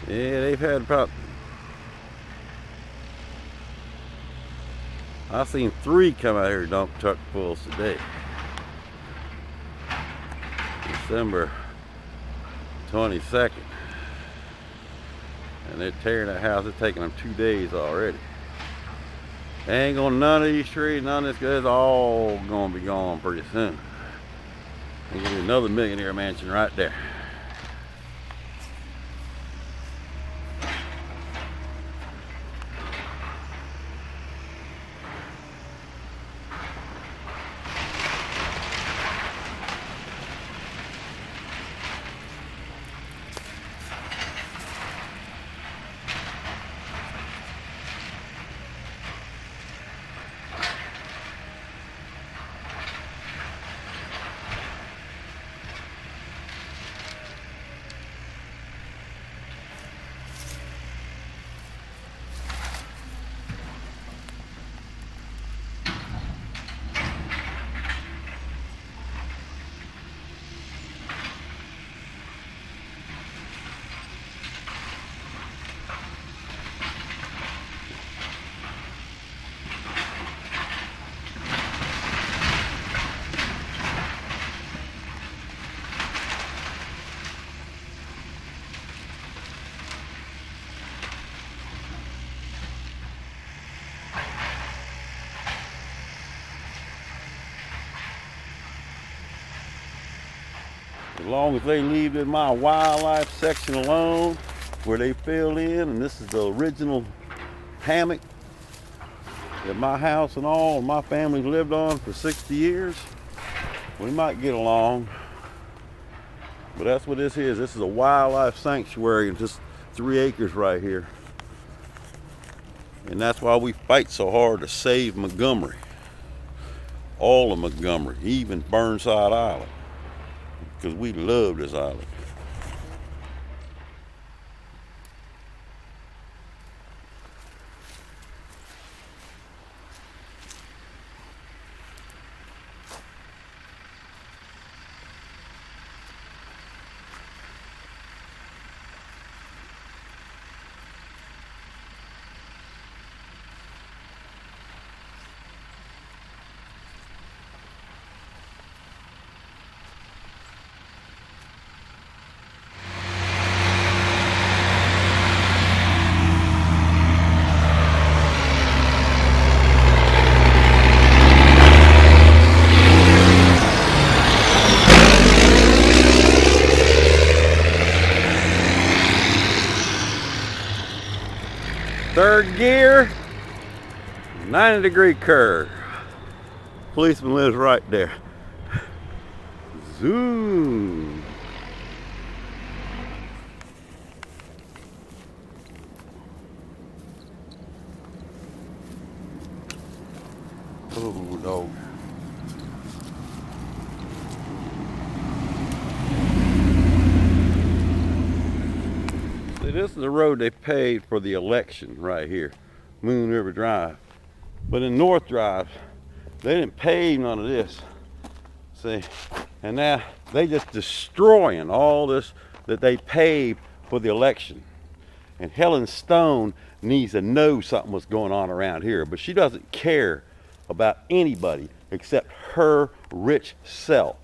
Yeah, they've had probably, I've seen 3 come out here dump truck fulls today. December 22nd. And they're tearing that house. It's taking them 2 days already. They ain't gonna, none of these trees, none of this, it's all gonna be gone pretty soon. There's gonna be another millionaire mansion right there. As long as they leave in my wildlife section alone, where they fill in, and this is the original hammock that my house and all my family's lived on for 60 years, we might get along. But that's what this is. This is a wildlife sanctuary, and just 3 acres right here. And that's why we fight so hard to save Montgomery. All of Montgomery, even Burnside Isle. Because we love this island. Third gear, 90-degree curve. Policeman lives right there. Zoom. Oh no. See, this is the road they paved for the election right here, Moon River Drive. But in North Drive, they didn't pave none of this. See, and now they just destroying all this that they paved for the election. And Helen Stone needs to know something was going on around here, but she doesn't care about anybody except her rich self.